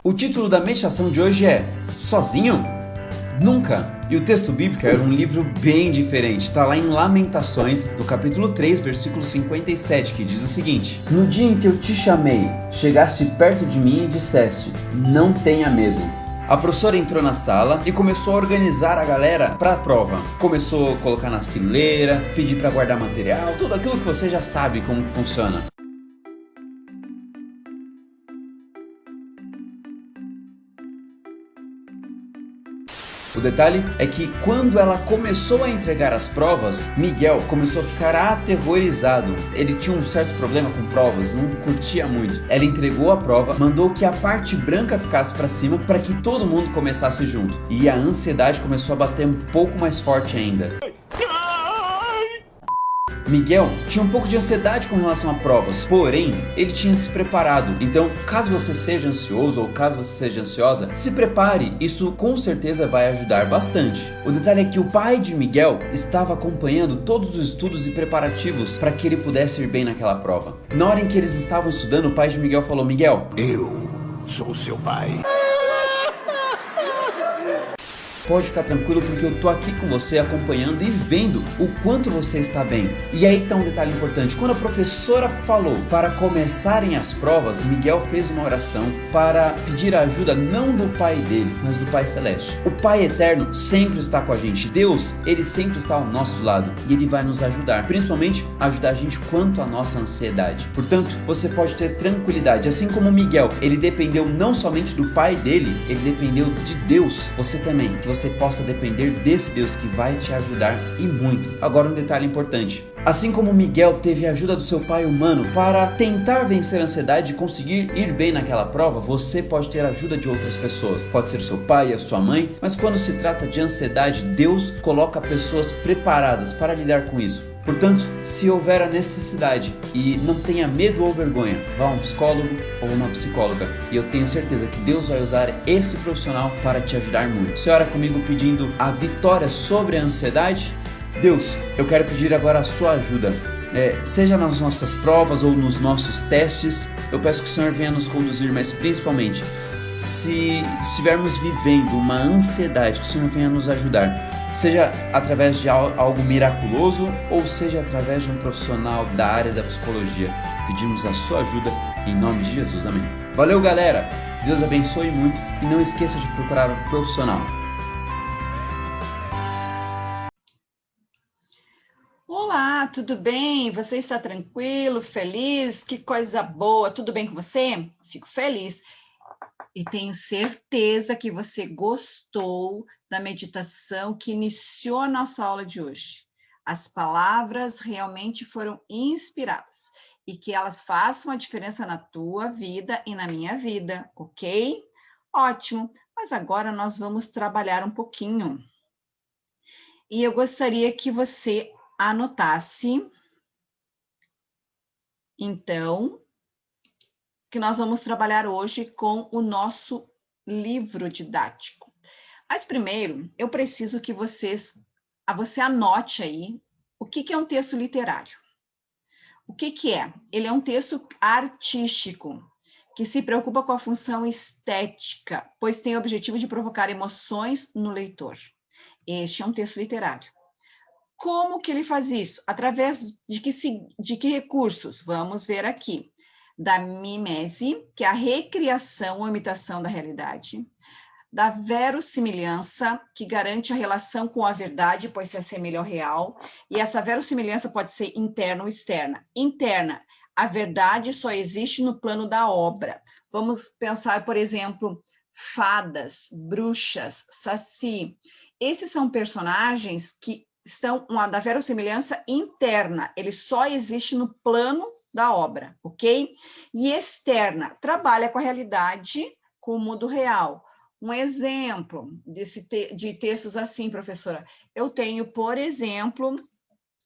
O título da meditação de hoje é Sozinho? Nunca! E o texto bíblico era um livro bem diferente, está lá em Lamentações, no capítulo 3, versículo 57, que diz o seguinte: No dia em que eu te chamei, chegaste perto de mim e disseste, não tenha medo. A professora entrou na sala e começou a organizar a galera para a prova. Começou a colocar nas fileiras, pedir para guardar material, tudo aquilo que você já sabe como que funciona. O detalhe é que quando ela começou a entregar as provas, Miguel começou a ficar aterrorizado. Ele tinha um certo problema com provas, não curtia muito. Ela entregou a prova, mandou que a parte branca ficasse para cima para que todo mundo começasse junto. E a ansiedade começou a bater um pouco mais forte ainda. Miguel tinha um pouco de ansiedade com relação a provas, porém, ele tinha se preparado. Então, caso você seja ansioso ou caso você seja ansiosa, se prepare, isso com certeza vai ajudar bastante. O detalhe é que o pai de Miguel estava acompanhando todos os estudos e preparativos para que ele pudesse ir bem naquela prova. Na hora em que eles estavam estudando, o pai de Miguel falou: Miguel, eu sou seu pai. pode ficar tranquilo porque eu tô aqui com você acompanhando e vendo o quanto você está bem. E aí tá um detalhe importante. Quando a professora falou para começarem as provas, Miguel fez uma oração para pedir a ajuda não do Pai dele, mas do Pai Celeste. O Pai Eterno sempre está com a gente. Deus, ele sempre está ao nosso lado e ele vai nos ajudar, principalmente ajudar a gente quanto à nossa ansiedade. Portanto, você pode ter tranquilidade. Assim como Miguel, ele dependeu não somente do pai dele, ele dependeu de Deus. Você também, que você possa depender desse Deus que vai te ajudar e muito. Agora um detalhe importante. Assim como Miguel teve a ajuda do seu pai humano para tentar vencer a ansiedade e conseguir ir bem naquela prova, você pode ter a ajuda de outras pessoas. Pode ser seu pai, a sua mãe, mas quando se trata de ansiedade, Deus coloca pessoas preparadas para lidar com isso. Portanto, se houver a necessidade e não tenha medo ou vergonha, vá a um psicólogo ou uma psicóloga. E eu tenho certeza que Deus vai usar esse profissional para te ajudar muito. Você ora comigo pedindo a vitória sobre a ansiedade? Deus, eu quero pedir agora a sua ajuda. Seja nas nossas provas ou nos nossos testes, eu peço que o Senhor venha nos conduzir, mas principalmente, se estivermos vivendo uma ansiedade, que o Senhor venha nos ajudar. Seja através de algo miraculoso ou seja através de um profissional da área da psicologia. Pedimos a sua ajuda em nome de Jesus. Amém. Valeu, galera. Que Deus abençoe muito e não esqueça de procurar um profissional. Olá, tudo bem? Você está tranquilo, feliz? Que coisa boa. Tudo bem com você? Fico feliz. E tenho certeza que você gostou da meditação que iniciou a nossa aula de hoje. As palavras realmente foram inspiradas e que elas façam a diferença na tua vida e na minha vida, ok? Ótimo, mas agora nós vamos trabalhar um pouquinho. E eu gostaria que você anotasse, então, que nós vamos trabalhar hoje com o nosso livro didático. Mas primeiro, eu preciso que você anote aí o que é um texto literário. O que é? Ele é um texto artístico, que se preocupa com a função estética, pois tem o objetivo de provocar emoções no leitor. Este é um texto literário. Como que ele faz isso? Através de que recursos? Vamos ver aqui. Da mimese, que é a recriação ou imitação da realidade, da verossimilhança, que garante a relação com a verdade, pois se assemelha ao real, e essa verossimilhança pode ser interna ou externa. Interna, a verdade só existe no plano da obra. Vamos pensar, por exemplo, fadas, bruxas, saci. Esses são personagens que estão da verossimilhança interna, ele só existe no plano da obra, ok? E externa, trabalha com a realidade, com o mundo real. Um exemplo de textos assim, professora, eu tenho, por exemplo,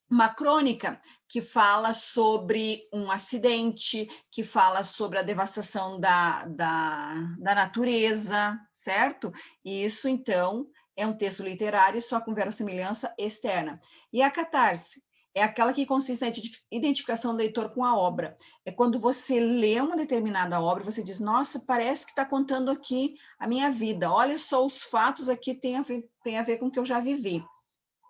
uma crônica que fala sobre um acidente, que fala sobre a devastação da natureza, certo? E isso, então, é um texto literário só com verossimilhança externa. E a catarse? é aquela que consiste na identificação do leitor com a obra. É quando você lê uma determinada obra, você diz, nossa, parece que está contando aqui a minha vida. Olha só, os fatos aqui têm a ver com o que eu já vivi.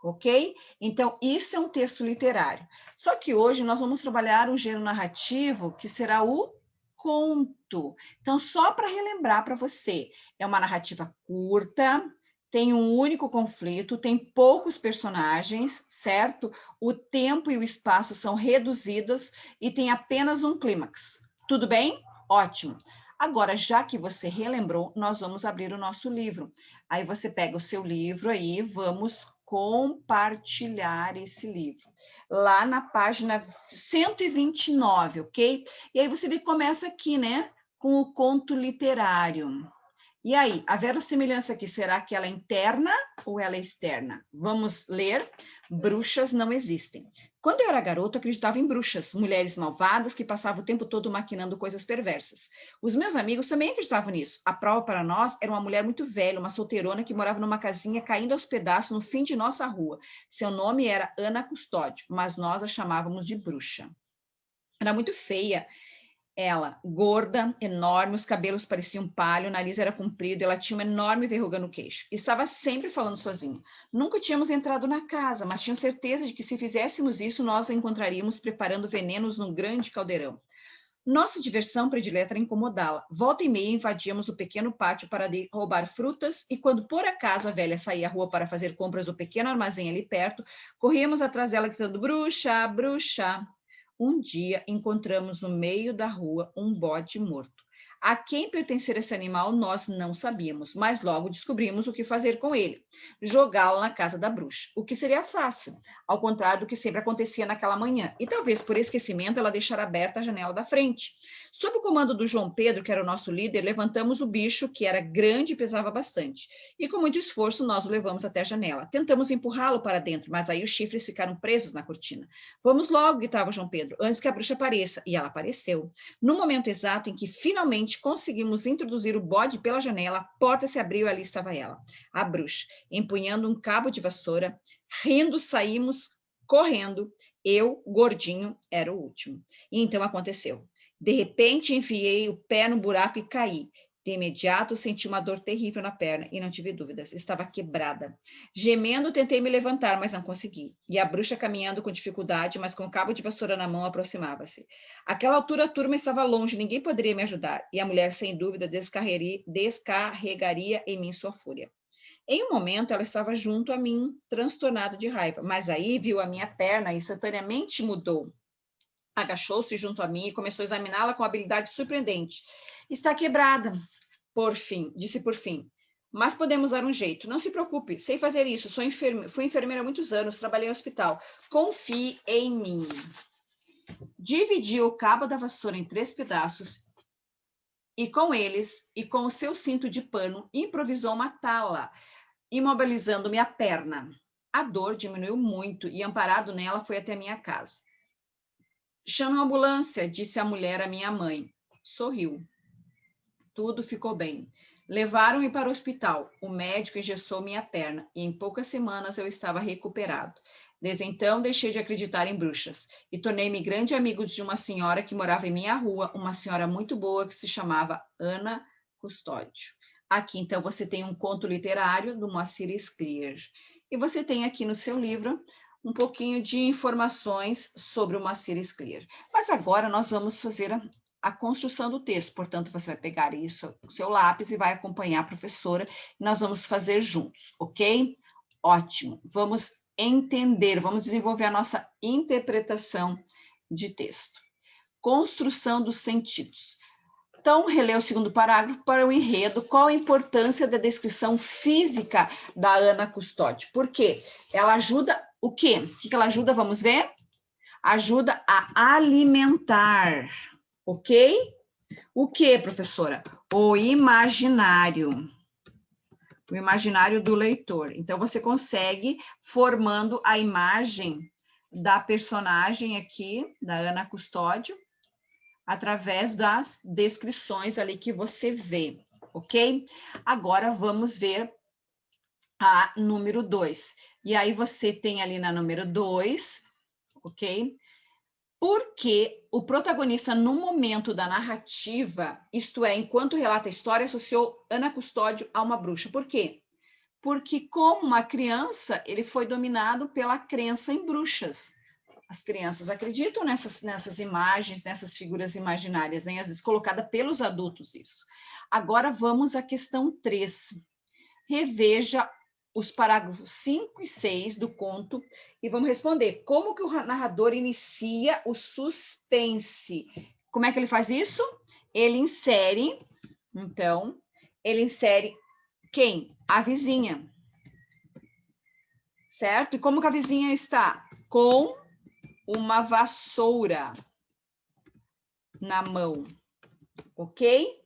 Ok? Então, isso é um texto literário. Só que hoje nós vamos trabalhar um gênero narrativo que será o conto. Então, só para relembrar para você, é uma narrativa curta, tem um único conflito, tem poucos personagens, certo? O tempo e o espaço são reduzidos e tem apenas um clímax. Tudo bem? Ótimo. Agora, já que você relembrou, nós vamos abrir o nosso livro. Aí você pega o seu livro aí, vamos compartilhar esse livro. Lá na página 129, ok? E aí você vê que começa aqui, né? Com o conto literário. E aí, a verossimilhança aqui, será que ela é interna ou ela é externa? Vamos ler. Bruxas não existem. Quando eu era garota, eu acreditava em bruxas, mulheres malvadas que passavam o tempo todo maquinando coisas perversas. Os meus amigos também acreditavam nisso. A prova para nós era uma mulher muito velha, uma solteirona que morava numa casinha caindo aos pedaços no fim de nossa rua. Seu nome era Ana Custódio, mas nós a chamávamos de bruxa. Era muito feia. Ela, gorda, enorme, os cabelos pareciam palha, o nariz era comprido, ela tinha uma enorme verruga no queixo. Estava sempre falando sozinha. Nunca tínhamos entrado na casa, mas tinha certeza de que se fizéssemos isso, nós a encontraríamos preparando venenos num grande caldeirão. Nossa diversão predileta era incomodá-la. Volta e meia invadíamos o pequeno pátio para roubar frutas e quando por acaso a velha saía à rua para fazer compras do pequeno armazém ali perto, corríamos atrás dela gritando, bruxa, bruxa. Um dia encontramos no meio da rua um bode morto. A quem pertencer esse animal nós não sabíamos, mas logo descobrimos o que fazer com ele. Jogá-lo na casa da bruxa, o que seria fácil, ao contrário do que sempre acontecia naquela manhã. E talvez por esquecimento ela deixara aberta a janela da frente. Sob o comando do João Pedro, que era o nosso líder, levantamos o bicho, que era grande e pesava bastante. E com muito esforço nós o levamos até a janela. Tentamos empurrá-lo para dentro, mas aí os chifres ficaram presos na cortina. Vamos logo, gritava João Pedro, antes que a bruxa apareça. E ela apareceu. No momento exato em que finalmente conseguimos introduzir o bode pela janela, a porta se abriu e ali estava ela, a bruxa, empunhando um cabo de vassoura. Rindo, saímos correndo. Eu, gordinho, era o último. E então aconteceu. De repente, enfiei o pé no buraco e caí. De imediato, senti uma dor terrível na perna e não tive dúvidas, estava quebrada. Gemendo, tentei me levantar, mas não consegui. E a bruxa, caminhando com dificuldade, mas com o cabo de vassoura na mão, aproximava-se. Àquela altura, a turma estava longe, ninguém poderia me ajudar, e a mulher, sem dúvida, descarregaria em mim sua fúria. Em um momento, ela estava junto a mim, transtornada de raiva, mas aí viu a minha perna e instantaneamente mudou. Agachou-se junto a mim e começou a examiná-la com habilidade surpreendente. Está quebrada, disse por fim. Mas podemos dar um jeito. Não se preocupe, sei fazer isso. Fui enfermeira há muitos anos, trabalhei em hospital. Confie em mim. Dividiu o cabo da vassoura em 3 pedaços e com eles, e com o seu cinto de pano, improvisou uma tala, imobilizando minha perna. A dor diminuiu muito e, amparado nela, foi até minha casa. Chama a ambulância, disse a mulher à minha mãe. Sorriu. Tudo ficou bem. Levaram-me para o hospital. O médico engessou minha perna e em poucas semanas eu estava recuperado. Desde então, deixei de acreditar em bruxas e tornei-me grande amigo de uma senhora que morava em minha rua, uma senhora muito boa que se chamava Ana Custódio. Aqui, então, você tem um conto literário do Moacir Scliar. E você tem aqui no seu livro um pouquinho de informações sobre o Moacir Scliar. Mas agora nós vamos fazer a construção do texto, portanto, você vai pegar isso, o seu lápis, e vai acompanhar a professora, e nós vamos fazer juntos, ok? Ótimo, vamos entender, vamos desenvolver a nossa interpretação de texto. Construção dos sentidos. Então, relê o segundo parágrafo para o enredo. Qual a importância da descrição física da Ana Custódio? Por quê? Ela ajuda o quê? O que ela ajuda? Vamos ver? Ajuda a alimentar, ok? O que, professora? O imaginário. O imaginário do leitor. Então, você consegue formando a imagem da personagem aqui, da Ana Custódio, através das descrições ali que você vê, ok? Agora, vamos ver a número 2. E aí, você tem ali na número 2, ok? Porque o protagonista, no momento da narrativa, isto é, enquanto relata a história, associou Ana Custódio a uma bruxa. Por quê? Porque, como uma criança, ele foi dominado pela crença em bruxas. As crianças acreditam nessas imagens, nessas figuras imaginárias, né? Às vezes colocada pelos adultos isso. Agora vamos à questão 3. Reveja os parágrafos 5 e 6 do conto e vamos responder como que o narrador inicia o suspense. Como é que ele faz isso? Ele insere quem? A vizinha. Certo? E como que a vizinha está? Com uma vassoura na mão. Ok?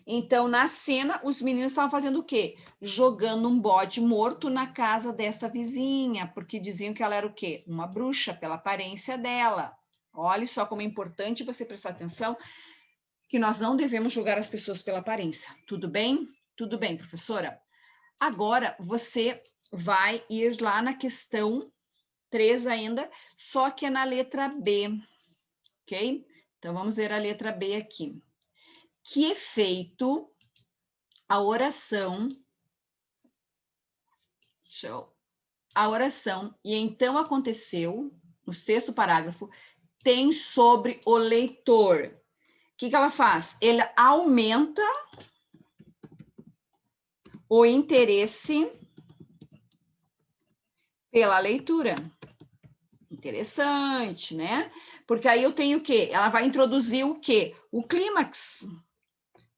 Então, na cena, os meninos estavam fazendo o quê? Jogando um bode morto na casa desta vizinha, porque diziam que ela era o quê? Uma bruxa, pela aparência dela. Olha só como é importante você prestar atenção que nós não devemos julgar as pessoas pela aparência. Tudo bem? Tudo bem, professora? Agora, você vai ir lá na questão 3 ainda, só que é na letra B, ok? Então, vamos ver a letra B aqui. Que efeito a oração, e então aconteceu, no 6º parágrafo, tem sobre o leitor. O que ela faz? Ele aumenta o interesse pela leitura. Interessante, né? Porque aí eu tenho o quê? Ela vai introduzir o quê? O clímax.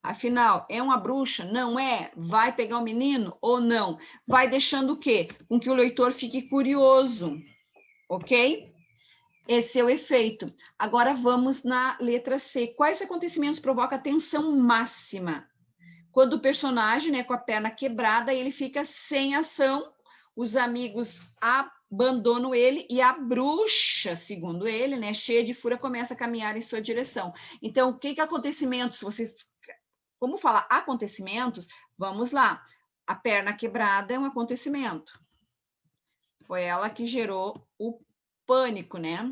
Afinal, é uma bruxa? Não é? Vai pegar o menino ou não? Vai deixando o quê? Com que o leitor fique curioso, ok? Esse é o efeito. Agora vamos na letra C. Quais acontecimentos provocam a tensão máxima? Quando o personagem, né, com a perna quebrada, ele fica sem ação, os amigos abandonam ele e a bruxa, segundo ele, né, cheia de fúria, começa a caminhar em sua direção. Então, o que acontecimentos vocês... Como falar acontecimentos, vamos lá. A perna quebrada é um acontecimento. Foi ela que gerou o pânico, né?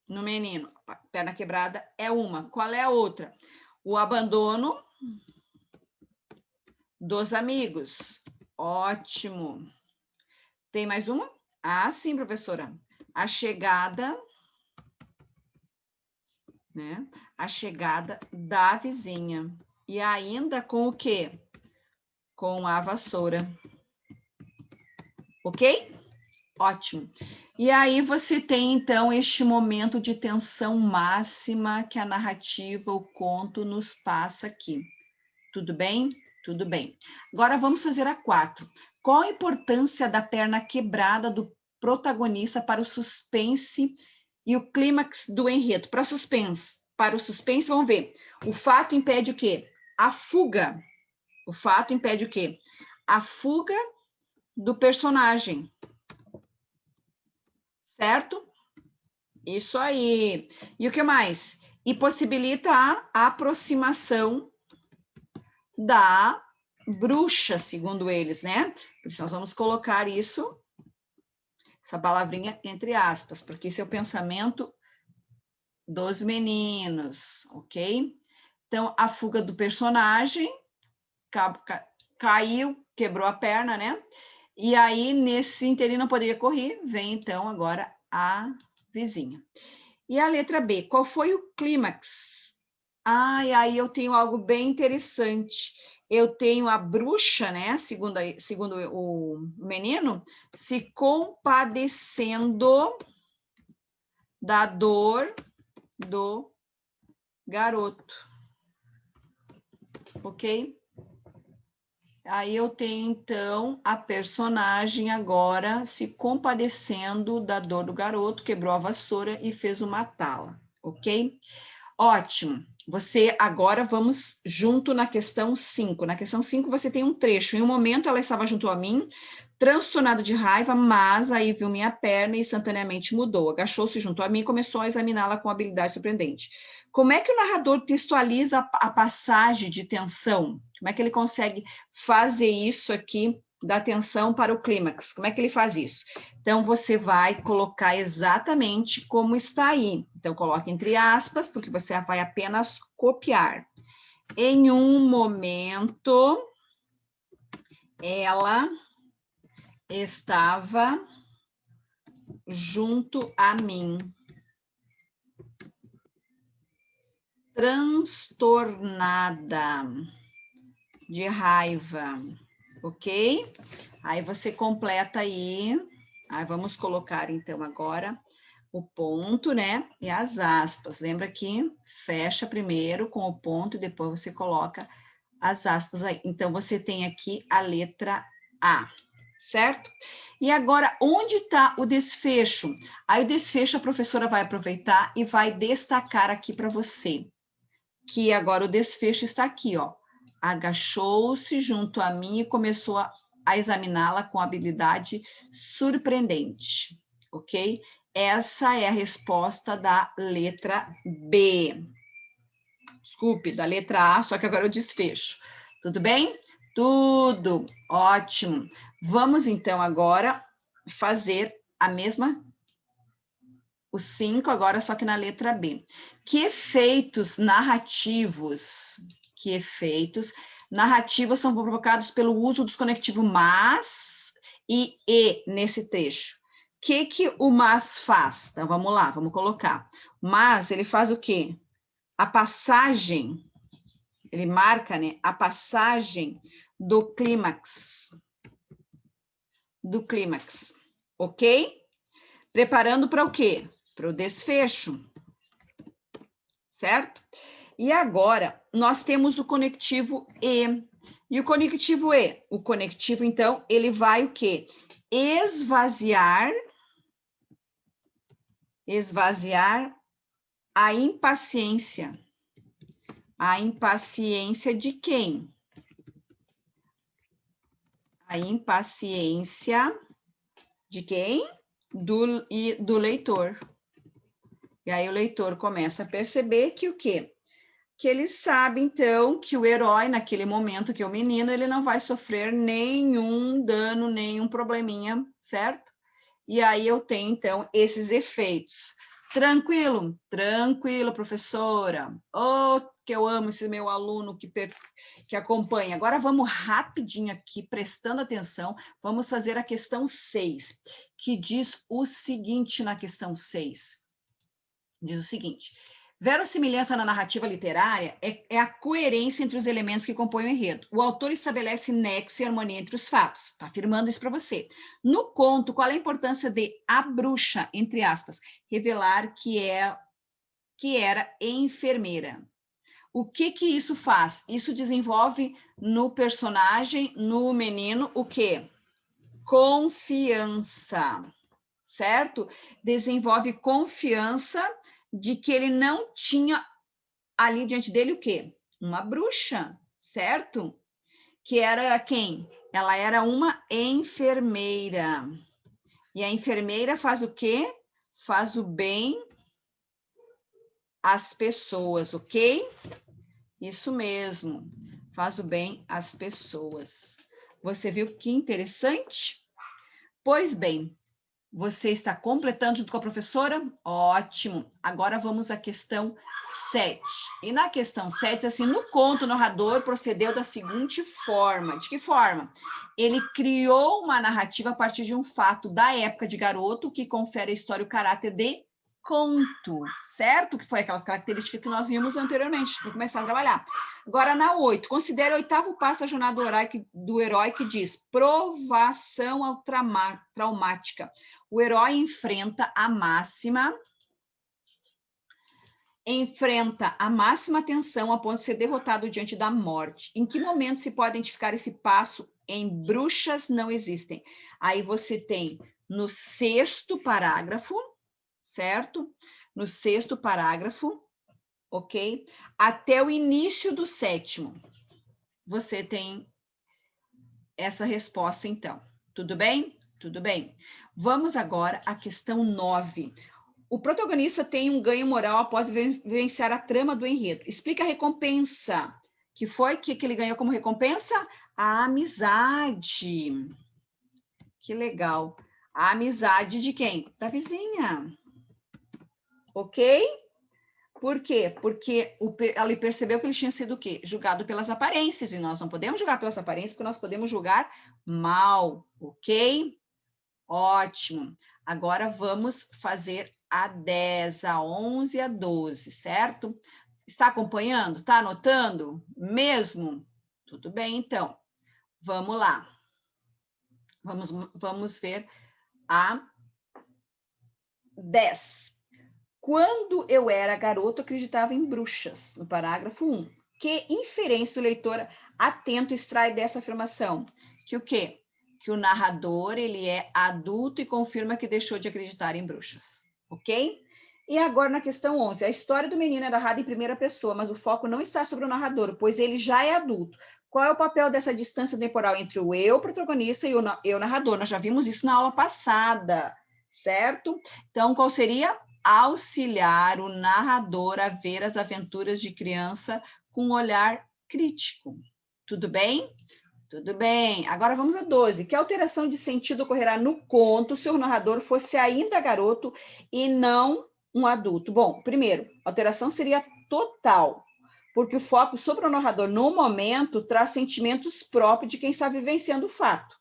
No menino. A perna quebrada é uma. Qual é a outra? O abandono dos amigos. Ótimo. Tem mais uma? Ah, sim, professora. A chegada, né? A chegada da vizinha. E ainda com o quê? Com a vassoura. Ok? Ótimo. E aí você tem, então, este momento de tensão máxima que a narrativa, o conto, nos passa aqui. Tudo bem? Tudo bem. Agora vamos fazer a 4. Qual a importância da perna quebrada do protagonista para o suspense e o clímax do enredo? Para o suspense, vamos ver. O fato impede o quê? A fuga. O fato impede o quê? A fuga do personagem. Certo? Isso aí. E o que mais? E possibilita a aproximação da bruxa, segundo eles, né? Por isso nós vamos colocar isso, essa palavrinha entre aspas, porque esse é o pensamento dos meninos, ok? Então, a fuga do personagem, caiu, quebrou a perna, né? E aí, nesse interim, não poderia correr, vem então agora a vizinha. E a letra B, qual foi o clímax? Ah, e aí eu tenho algo bem interessante. Eu tenho a bruxa, né, segundo o menino, se compadecendo da dor do garoto. Ok? Aí eu tenho, então, a personagem agora se compadecendo da dor do garoto, quebrou a vassoura e fez o matá-la, ok? Ótimo. Você, agora, vamos junto na questão 5. Na questão 5, você tem um trecho. Em um momento, ela estava junto a mim, transtornado de raiva, mas aí viu minha perna e instantaneamente mudou. Agachou-se junto a mim e começou a examiná-la com habilidade surpreendente. Como é que o narrador textualiza a passagem de tensão? Como é que ele consegue fazer isso aqui da atenção para o clímax. Como é que ele faz isso? Então, você vai colocar exatamente como está aí. Então, coloque entre aspas, porque você vai apenas copiar. Em um momento, ela estava junto a mim, transtornada de raiva, ok? Aí você completa aí, aí vamos colocar então agora o ponto, né? E as aspas. Lembra que fecha primeiro com o ponto e depois você coloca as aspas aí. Então, você tem aqui a letra A, certo? E agora, onde está o desfecho? Aí o desfecho a professora vai aproveitar e vai destacar aqui para você, que agora o desfecho está aqui, ó. Agachou-se junto a mim e começou a examiná-la com habilidade surpreendente, ok? Essa é a resposta da letra B. Desculpe, da letra A, só que agora eu desfecho. Tudo bem? Tudo. Ótimo. Vamos, então, agora fazer a mesma, o 5 agora, só que na letra B. Que efeitos narrativos são provocados pelo uso dos conectivos mas e nesse trecho? O que o mas faz? Então, vamos lá, vamos colocar. Mas, ele faz o quê? A passagem, ele marca, né, a passagem do clímax, ok? Preparando para o quê? Para o desfecho, certo? E agora, nós temos o conectivo E. E o conectivo E? O conectivo, então, ele vai o quê? Esvaziar a impaciência. A impaciência de quem? A impaciência de quem? Do leitor. E aí o leitor começa a perceber que o quê? Que ele sabe, então, que o herói, naquele momento, que é o menino, ele não vai sofrer nenhum dano, nenhum probleminha, certo? E aí eu tenho, então, esses efeitos. Tranquilo? Tranquilo, professora. Oh, que eu amo esse meu aluno que acompanha. Agora vamos rapidinho aqui, prestando atenção, vamos fazer a questão 6, que diz o seguinte na questão 6. Diz o seguinte: verossimilhança na narrativa literária é a coerência entre os elementos que compõem o enredo. O autor estabelece nexo e harmonia entre os fatos. Está afirmando isso para você. No conto, qual é a importância de a bruxa, entre aspas, revelar que era enfermeira? O que isso faz? Isso desenvolve no personagem, no menino, o quê? Confiança, certo? Desenvolve confiança de que ele não tinha ali diante dele o quê? Uma bruxa, certo? Que era quem? Ela era uma enfermeira. E a enfermeira faz o quê? Faz o bem às pessoas, ok? Isso mesmo, faz o bem às pessoas. Você viu que interessante? Pois bem, você está completando junto com a professora? Ótimo. Agora vamos à questão 7. E na questão 7, assim, no conto, o narrador procedeu da seguinte forma. De que forma? Ele criou uma narrativa a partir de um fato da época de garoto que confere à história o caráter de conto, certo? Que foi aquelas características que nós vimos anteriormente, para começar a trabalhar. Agora, na 8, considere o 8º passo da jornada do herói que diz provação traumática. O herói enfrenta a máxima tensão a ponto de ser derrotado diante da morte. Em que momento se pode identificar esse passo em Bruxas Não Existem? Aí você tem no 6º parágrafo, certo? No 6º parágrafo, ok? Até o início do 7º. Você tem essa resposta, então. Tudo bem? Tudo bem. Vamos agora à questão 9. O protagonista tem um ganho moral após vivenciar a trama do enredo. Explica a recompensa Que foi que ele ganhou como recompensa? A amizade. Que legal. A amizade de quem? Da vizinha. Ok? Por quê? Porque ele percebeu que ele tinha sido o quê? Julgado pelas aparências. E nós não podemos julgar pelas aparências, porque nós podemos julgar mal. Ok? Ótimo. Agora vamos fazer a 10, a 11 e a 12, certo? Está acompanhando? Está anotando? Mesmo? Tudo bem, então. Vamos lá. Vamos ver a 10. Quando eu era garoto, acreditava em bruxas, no parágrafo 1. Que inferência o leitor atento extrai dessa afirmação? Que o quê? Que o narrador, ele é adulto e confirma que deixou de acreditar em bruxas, ok? E agora na questão 11, a história do menino é narrada em primeira pessoa, mas o foco não está sobre o narrador, pois ele já é adulto. Qual é o papel dessa distância temporal entre o eu protagonista e o eu narrador? Nós já vimos isso na aula passada, certo? Então, qual seria? Auxiliar o narrador a ver as aventuras de criança com um olhar crítico. Tudo bem? Tudo bem. Agora vamos a 12. Que alteração de sentido ocorrerá no conto se o narrador fosse ainda garoto e não um adulto? Bom, primeiro, a alteração seria total, porque o foco sobre o narrador no momento traz sentimentos próprios de quem está vivenciando o fato,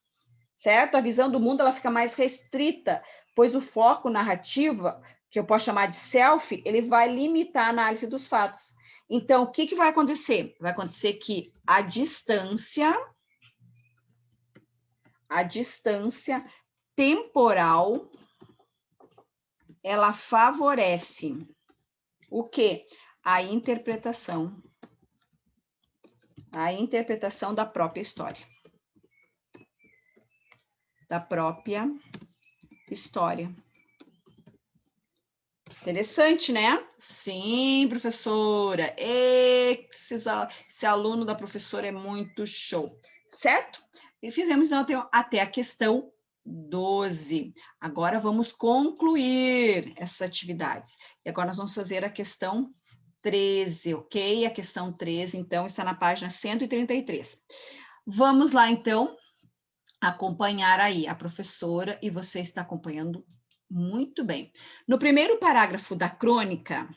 certo? A visão do mundo ela fica mais restrita, pois o foco narrativa, que eu posso chamar de self, ele vai limitar a análise dos fatos. Então, o que vai acontecer? Vai acontecer que a distância temporal, ela favorece o quê? A interpretação da própria história. Interessante, né? Sim, professora. Esse aluno da professora é muito show, certo? E fizemos então até a questão 12. Agora vamos concluir essas atividades. E agora nós vamos fazer a questão 13, ok? A questão 13, então, está na página 133. Vamos lá, então, acompanhar aí a professora, e você está acompanhando muito bem. No primeiro parágrafo da crônica,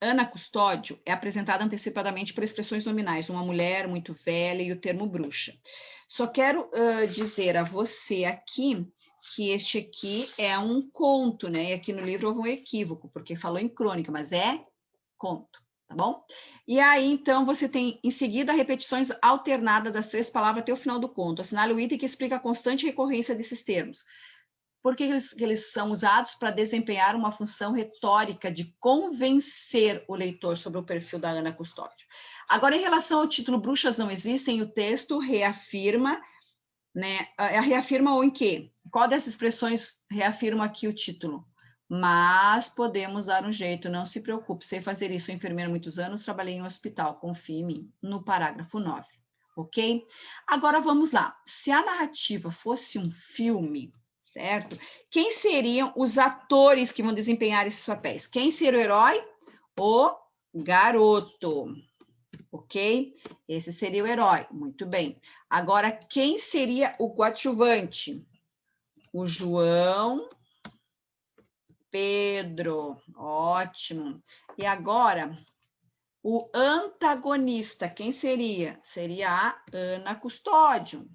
Ana Custódio é apresentada antecipadamente por expressões nominais, uma mulher muito velha e o termo bruxa. Só quero dizer a você aqui que este aqui é um conto, né? E aqui no livro houve um equívoco, porque falou em crônica, mas é conto, tá bom? E aí, então, você tem, em seguida, repetições alternadas das 3 palavras até o final do conto. Assinale o item que explica a constante recorrência desses termos. Por que eles são usados? Para desempenhar uma função retórica de convencer o leitor sobre o perfil da Ana Custódio. Agora, em relação ao título Bruxas Não Existem, o texto reafirma, né? Reafirma ou em quê? Qual dessas expressões reafirma aqui o título? Mas podemos dar um jeito, não se preocupe, sei fazer isso, sou enfermeira há muitos anos, trabalhei em um hospital, confie em mim, no parágrafo 9, ok? Agora vamos lá, se a narrativa fosse um filme, certo? Quem seriam os atores que vão desempenhar esses papéis? Quem seria o herói? O garoto, ok? Esse seria o herói, muito bem. Agora, quem seria o coadjuvante? O João Pedro, ótimo. E agora, o antagonista, quem seria? Seria a Ana Custódio,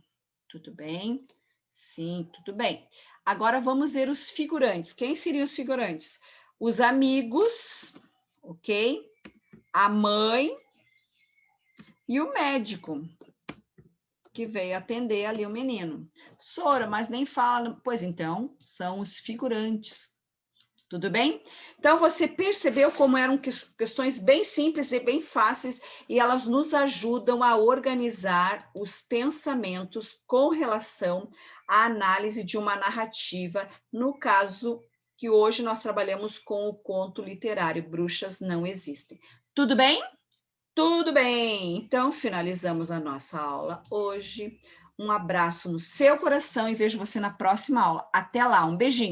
tudo bem? Sim, tudo bem. Agora vamos ver os figurantes. Quem seriam os figurantes? Os amigos, ok? A mãe e o médico, que veio atender ali o menino. Sora, mas nem fala. Pois então, são os figurantes. Tudo bem? Então, você percebeu como eram questões bem simples e bem fáceis, e elas nos ajudam a organizar os pensamentos com relação à análise de uma narrativa, no caso que hoje nós trabalhamos com o conto literário Bruxas Não Existem. Tudo bem? Tudo bem! Então, finalizamos a nossa aula hoje. Um abraço no seu coração e vejo você na próxima aula. Até lá, um beijinho!